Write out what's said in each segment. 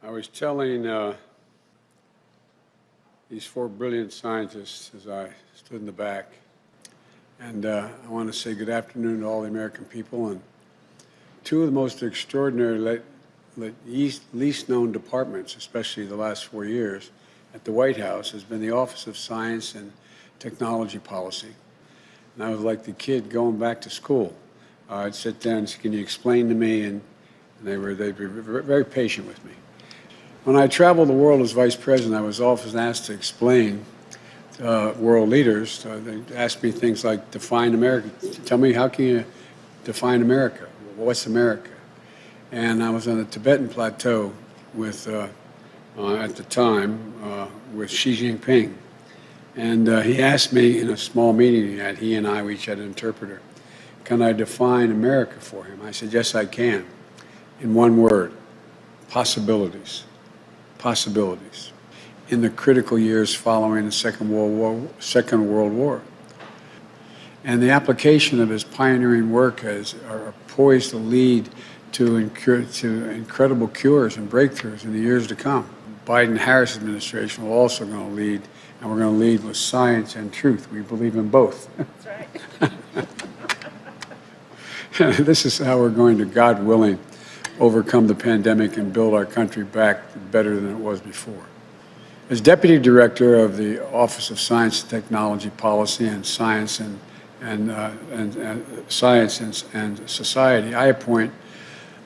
I was telling these four brilliant scientists as I stood in the back, and I want to say good afternoon to all the American people. And two of the most extraordinary, least known departments, especially the last 4 years at the White House, has been the Office of Science and Technology Policy. And I was like the kid going back to school. I'd sit down and say, "Can you explain to me?" And they'd be very patient with me. When I traveled the world as vice president, I was often asked to explain to world leaders. They asked me things like, define America. Tell me, how can you define America? What's America? And I was on the Tibetan plateau with, at the time, with Xi Jinping. And he asked me in a small meeting he and I, we each had an interpreter, can I define America for him? I said, yes, I can. In one word, possibilities. Possibilities. In the critical years following the Second World War. And the application of his pioneering work are poised to lead to incredible cures and breakthroughs in the years to come. Biden-Harris administration will also going to lead, and we're going to lead with science and truth. We believe in both. That's right. This is how we're going to, God willing, overcome the pandemic and build our country back better than it was before. As Deputy Director of the Office of Science and Technology Policy and Science and Society, I appoint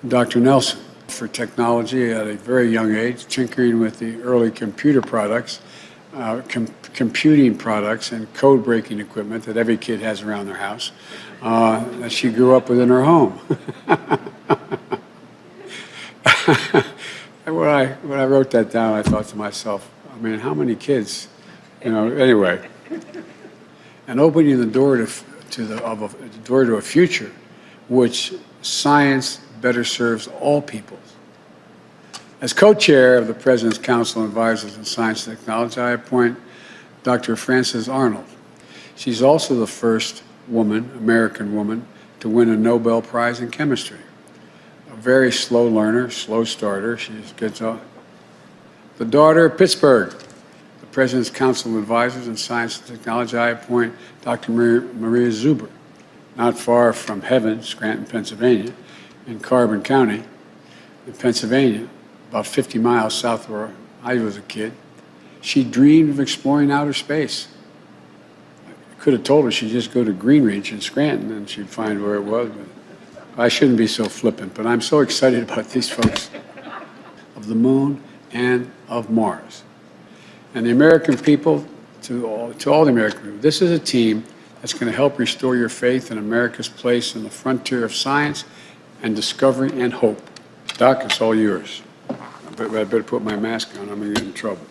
Dr. Nelson for technology at a very young age, tinkering with the early computer products, computing products and code-breaking equipment that every kid has around their house that she grew up with in her home. When I wrote that down, I thought to myself, I mean, how many kids, anyway. And opening the door to a future which science better serves all people. As co-chair of the President's Council of Advisors in Science and Technology, I appoint Dr. Frances Arnold. She's also the first American woman, to win a Nobel Prize in chemistry. A very slow learner, slow starter. She just gets on. The daughter of Pittsburgh, the President's Council of Advisors in Science and Technology, I appoint Dr. Maria Zuber, not far from heaven, Scranton, Pennsylvania, in Carbon County, in Pennsylvania, about 50 miles south of where I was a kid. She dreamed of exploring outer space. I could have told her she'd just go to Greenreach in Scranton and she'd find where it was. But I shouldn't be so flippant, but I'm so excited about these folks of the moon and of Mars. And the American people, to all the American people, this is a team that's going to help restore your faith in America's place in the frontier of science and discovery and hope. Doc, it's all yours. I better put my mask on. I'm going to get in trouble.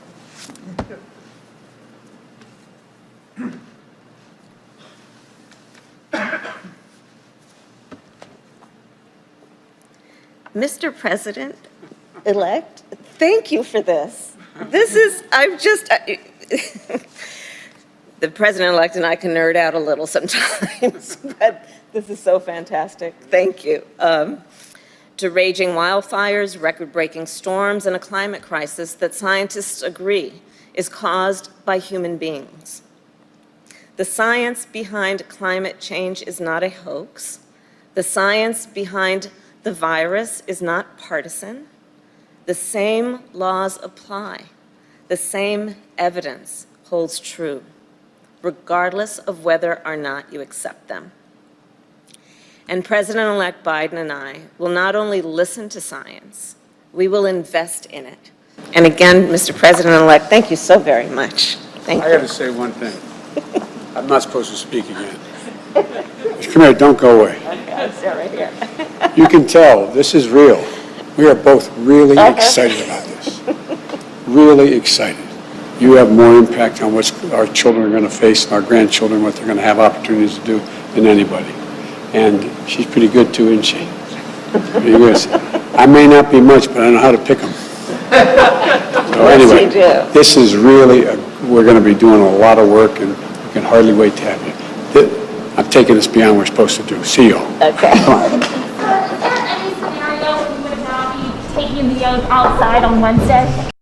Mr. President-elect, thank you for this. The President-elect and I can nerd out a little sometimes, but this is so fantastic. Thank you. To raging wildfires, record-breaking storms, and a climate crisis that scientists agree is caused by human beings. The science behind climate change is not a hoax. The science behind the virus is not partisan. The same laws apply. The same evidence holds true, regardless of whether or not you accept them. And President-elect Biden and I will not only listen to science, we will invest in it. And again, Mr. President-elect, thank you so very much. Thank you. I got to say one thing. I'm not supposed to speak again. Come here, don't go away. Okay, I'll sit right here. You can tell this is real. We are both really excited about this. Really excited. You have more impact on what our children are going to face and our grandchildren, what they're going to have opportunities to do than anybody. And she's pretty good too, isn't she? Pretty good. I may not be much, but I know how to pick them. So anyway, this is really, we're going to be doing a lot of work, and we can hardly wait to have you. I'm taking this beyond what we're supposed to do. See you all. Okay. Is there any scenario you would not be taking taking the oath outside on Wednesday.